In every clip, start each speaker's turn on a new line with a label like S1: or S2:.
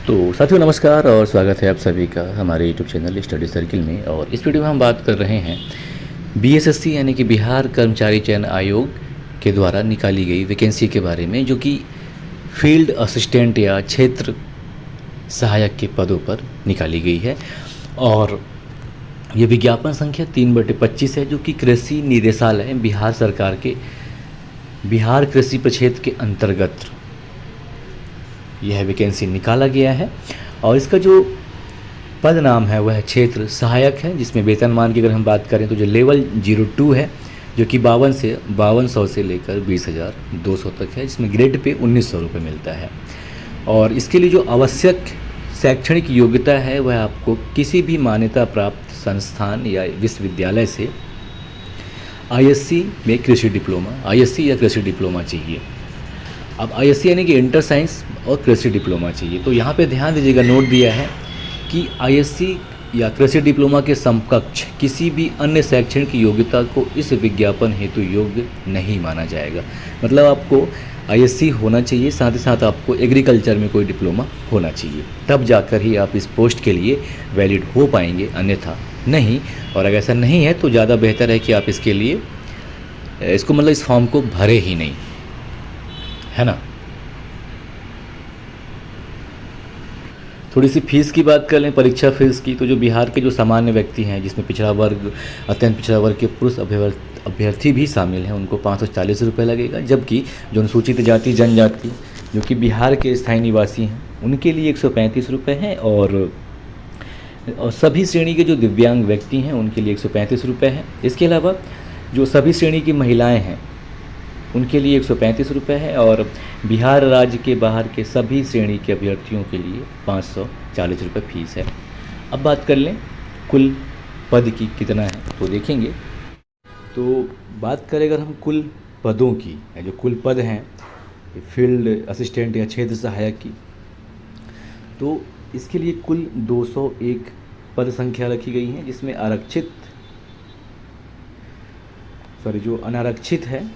S1: तो साथियों नमस्कार और स्वागत है आप सभी का हमारे यूट्यूब चैनल स्टडी सर्किल में। और इस वीडियो में हम बात कर रहे हैं बीएसएससी यानी कि बिहार कर्मचारी चयन आयोग के द्वारा निकाली गई वैकेंसी के बारे में, जो कि फील्ड असिस्टेंट या क्षेत्र सहायक के पदों पर निकाली गई है। और ये विज्ञापन संख्या 3/25 है, जो कि कृषि निदेशालय बिहार सरकार के बिहार कृषि प्रक्षेत्र के अंतर्गत यह वैकेंसी निकाला गया है। और इसका जो पद नाम है वह क्षेत्र सहायक है, जिसमें वेतनमान की अगर हम बात करें तो जो लेवल 02 है, जो कि 5200 से लेकर 20,200 तक है, जिसमें ग्रेड पे 1900 रुपये मिलता है। और इसके लिए जो आवश्यक शैक्षणिक योग्यता है वह आपको किसी भी मान्यता प्राप्त संस्थान या विश्वविद्यालय से आईएससी में कृषि डिप्लोमा, आईएससी या कृषि डिप्लोमा चाहिए। अब आईएससी यानी कि इंटर साइंस और कृषि डिप्लोमा चाहिए। तो यहाँ पे ध्यान दीजिएगा, नोट दिया है कि आईएससी या कृषि डिप्लोमा के समकक्ष किसी भी अन्य शैक्षणिक योग्यता को इस विज्ञापन हेतु योग्य नहीं माना जाएगा। मतलब आपको आईएससी होना चाहिए, साथ ही साथ आपको एग्रीकल्चर में कोई डिप्लोमा होना चाहिए, तब जाकर ही आप इस पोस्ट के लिए वैलिड हो पाएंगे, अन्यथा नहीं। और अगर ऐसा नहीं है तो ज़्यादा बेहतर है कि आप इसके लिए इसको मतलब इस फॉर्म को भरे ही नहीं, है ना। थोड़ी सी फीस की बात कर लें, परीक्षा फीस की। तो जो बिहार के जो सामान्य व्यक्ति हैं, जिसमें पिछड़ा वर्ग, अत्यंत पिछड़ा वर्ग के पुरुष अभ्यर्थी भी शामिल हैं, उनको 540 रुपये लगेगा। जबकि जो अनुसूचित जाति जनजाति जो कि बिहार के स्थायी निवासी हैं, उनके लिए 135 रुपये हैं। और सभी श्रेणी के जो दिव्यांग व्यक्ति हैं उनके लिए 135 रुपये हैं। इसके अलावा जो सभी श्रेणी की महिलाएँ हैं उनके लिए 135 रुपये है। और बिहार राज्य के बाहर के सभी श्रेणी के अभ्यर्थियों के लिए 540 रुपये फीस है। अब बात कर लें कुल पद की कितना है, तो देखेंगे। तो बात करें अगर हम कुल पदों की, जो कुल पद हैं फील्ड असिस्टेंट या क्षेत्र सहायक की, तो इसके लिए कुल 201 पद संख्या रखी गई है, जिसमें जो अनारक्षित है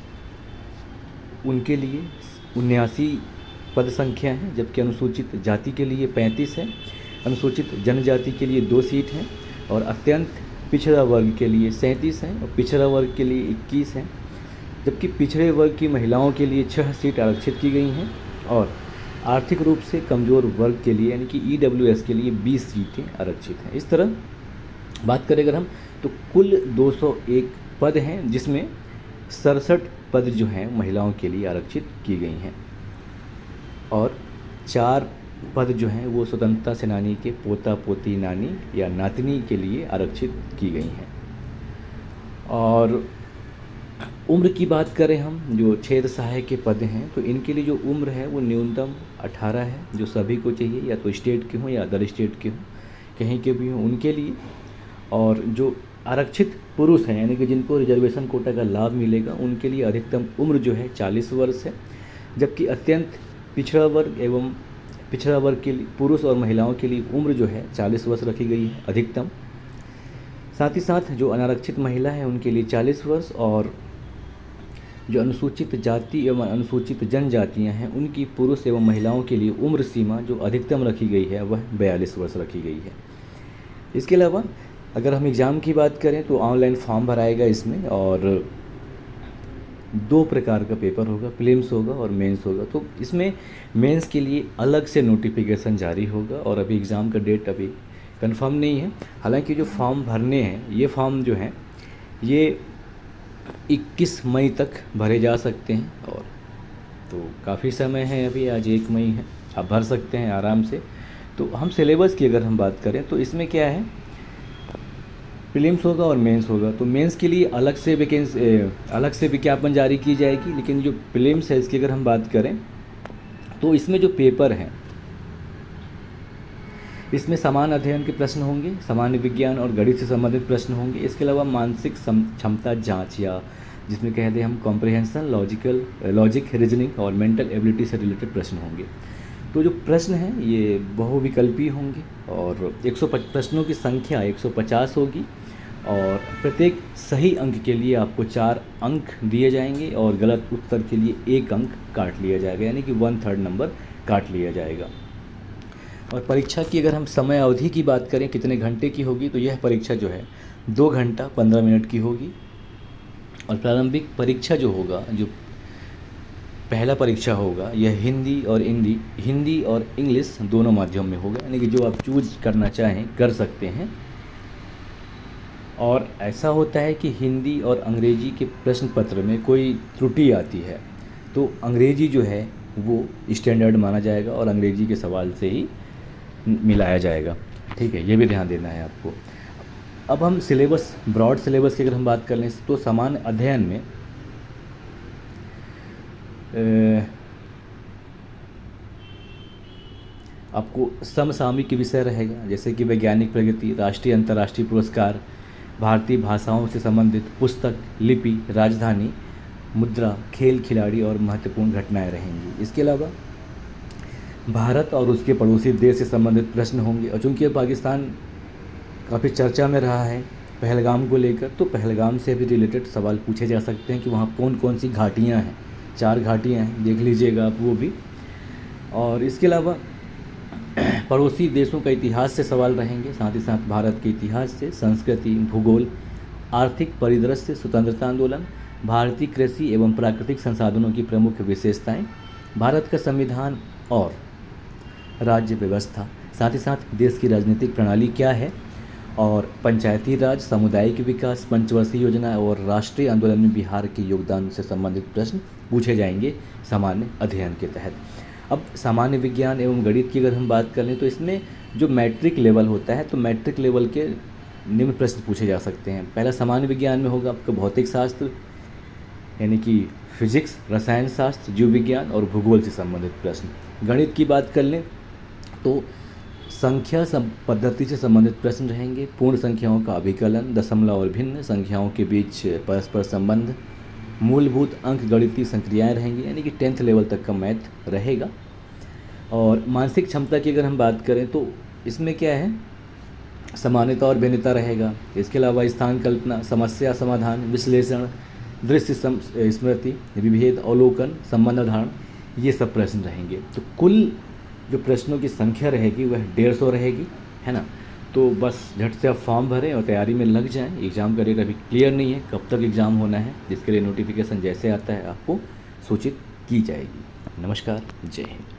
S1: उनके लिए 79 पद संख्या है। जबकि अनुसूचित जाति के लिए 35 है, अनुसूचित जनजाति के लिए 2 सीट हैं, और अत्यंत पिछड़ा वर्ग के लिए 37 हैं, और पिछड़ा वर्ग के लिए 21 हैं। जबकि पिछड़े वर्ग की महिलाओं के लिए 6 सीट आरक्षित की गई हैं, और आर्थिक रूप से कमज़ोर वर्ग के लिए यानी कि ईडब्ल्यूएस के लिए 20 सीटें आरक्षित हैं। इस तरह बात करें अगर हम, तो कुल 201 पद हैं, जिसमें 67 पद जो हैं महिलाओं के लिए आरक्षित की गई हैं, और 4 पद जो हैं वो स्वतंत्रता सेनानी के पोता पोती नानी या नातनी के लिए आरक्षित की गई हैं। और उम्र की बात करें हम, जो क्षेत्र सहायक के पद हैं, तो इनके लिए जो उम्र है वो न्यूनतम 18 है, जो सभी को चाहिए, या तो स्टेट के हों या अदर स्टेट के हों, कहीं के भी हों उनके लिए। और जो आरक्षित पुरुष हैं यानी कि जिनको रिजर्वेशन कोटा का लाभ मिलेगा, उनके लिए अधिकतम उम्र जो है 40 वर्ष है। जबकि अत्यंत पिछड़ा वर्ग एवं पिछड़ा वर्ग के लिए पुरुष और महिलाओं के लिए उम्र जो है 40 वर्ष रखी गई है अधिकतम। साथ ही साथ जो अनारक्षित महिला है उनके लिए 40 वर्ष, और जो अनुसूचित जाति एवं अनुसूचित जनजातियाँ हैं उनकी पुरुष एवं महिलाओं के लिए उम्र सीमा जो अधिकतम रखी गई है वह 42 वर्ष रखी गई है। इसके अलावा अगर हम एग्ज़ाम की बात करें तो ऑनलाइन फॉर्म भराएगा इसमें, और 2 प्रकार का पेपर होगा, प्रीलिम्स होगा और मेंस होगा। तो इसमें मेंस के लिए अलग से नोटिफिकेशन जारी होगा, और अभी एग्ज़ाम का डेट अभी कंफर्म नहीं है। हालांकि जो फॉर्म भरने हैं, ये फॉर्म जो हैं ये 21 मई तक भरे जा सकते हैं, और तो काफ़ी समय है अभी, आज 1 मई है, आप भर सकते हैं आराम से। तो हम सिलेबस की अगर हम बात करें तो इसमें क्या है, प्रीलिम्स होगा और मेंस होगा। तो मेंस के लिए अलग से विज्ञापन जारी की जाएगी, लेकिन जो प्रीलिम्स है इसकी अगर हम बात करें तो इसमें जो पेपर हैं इसमें समान अध्ययन के प्रश्न होंगे, सामान्य विज्ञान और गणित से संबंधित प्रश्न होंगे। इसके अलावा मानसिक क्षमता जांच, या जिसमें कहते हैं हम कॉम्प्रिहेंशन, लॉजिक, रीजनिंग और मेंटल एबिलिटी से रिलेटेड प्रश्न होंगे। तो जो प्रश्न हैं ये बहुविकल्पी होंगे, और 150 प्रश्नों की संख्या 150 होगी, और प्रत्येक सही अंक के लिए आपको 4 अंक दिए जाएंगे, और गलत उत्तर के लिए 1 अंक काट लिया जाएगा, यानी कि 1/3 नंबर काट लिया जाएगा। और परीक्षा की अगर हम समय अवधि की बात करें कितने घंटे की होगी, तो यह परीक्षा जो है 2 घंटा 15 मिनट की होगी। और प्रारंभिक परीक्षा जो होगा, जो पहला परीक्षा होगा, यह हिंदी और इंग्लिश दोनों माध्यम में होगा, यानी कि जो आप चूज करना चाहें कर सकते हैं। और ऐसा होता है कि हिंदी और अंग्रेजी के प्रश्न पत्र में कोई त्रुटि आती है तो अंग्रेजी जो है वो स्टैंडर्ड माना जाएगा और अंग्रेजी के सवाल से ही मिलाया जाएगा। ठीक है, ये भी ध्यान देना है आपको। अब हम सिलेबस, ब्रॉड सिलेबस की अगर हम बात कर लें तो सामान्य अध्ययन में आपको समसामयिक विषय रहेगा, जैसे कि वैज्ञानिक प्रगति, राष्ट्रीय अंतर्राष्ट्रीय पुरस्कार, भारतीय भाषाओं से संबंधित पुस्तक, लिपि, राजधानी, मुद्रा, खेल, खिलाड़ी और महत्वपूर्ण घटनाएं रहेंगी। इसके अलावा भारत और उसके पड़ोसी देश से संबंधित प्रश्न होंगे। और चूँकि पाकिस्तान काफ़ी चर्चा में रहा है पहलगाम को लेकर, तो पहलगाम से भी रिलेटेड सवाल पूछे जा सकते हैं कि वहाँ कौन कौन सी घाटियाँ हैं। 4 घाटियाँ हैं, देख लीजिएगा आप वो भी। और इसके अलावा पड़ोसी देशों का इतिहास से सवाल रहेंगे, साथ ही साथ भारत के इतिहास से, संस्कृति, भूगोल, आर्थिक परिदृश्य, स्वतंत्रता आंदोलन, भारतीय कृषि एवं प्राकृतिक संसाधनों की प्रमुख विशेषताएं, भारत का संविधान और राज्य व्यवस्था, साथ ही साथ देश की राजनीतिक प्रणाली क्या है, और पंचायती राज, सामुदायिक विकास, पंचवर्षीय योजना और राष्ट्रीय आंदोलन में बिहार के योगदान से संबंधित प्रश्न पूछे जाएंगे सामान्य अध्ययन के तहत। अब सामान्य विज्ञान एवं गणित की अगर हम बात करें तो इसमें जो मैट्रिक लेवल होता है, तो मैट्रिक लेवल के निम्न प्रश्न पूछे जा सकते हैं। पहला सामान्य विज्ञान में होगा आपका भौतिक शास्त्र, यानी कि फिजिक्स, रसायन शास्त्र, जीव विज्ञान और भूगोल से संबंधित प्रश्न। गणित की बात कर लें तो संख्या पद्धति से संबंधित प्रश्न रहेंगे, पूर्ण संख्याओं का अभिकलन, दशमलव और भिन्न संख्याओं के बीच परस्पर संबंध, मूलभूत अंक गणितीय संक्रियाएं रहेंगी, यानी कि 10th लेवल तक का मैथ रहेगा। और मानसिक क्षमता की अगर हम बात करें तो इसमें क्या है, समानता और भिन्नता रहेगा। इसके अलावा स्थान कल्पना, समस्या समाधान, विश्लेषण, दृश्य स्मृति, विभेद, अवलोकन, संबंध धारण, ये सब प्रश्न रहेंगे। तो कुल जो प्रश्नों की संख्या रहेगी वह 150 रहेगी, है ना। तो बस झट से आप फॉर्म भरें और तैयारी में लग जाएं। एग्ज़ाम का डेट अभी क्लियर नहीं है, कब तक एग्ज़ाम होना है, जिसके लिए नोटिफिकेशन जैसे आता है आपको सूचित की जाएगी। नमस्कार, जय हिंद।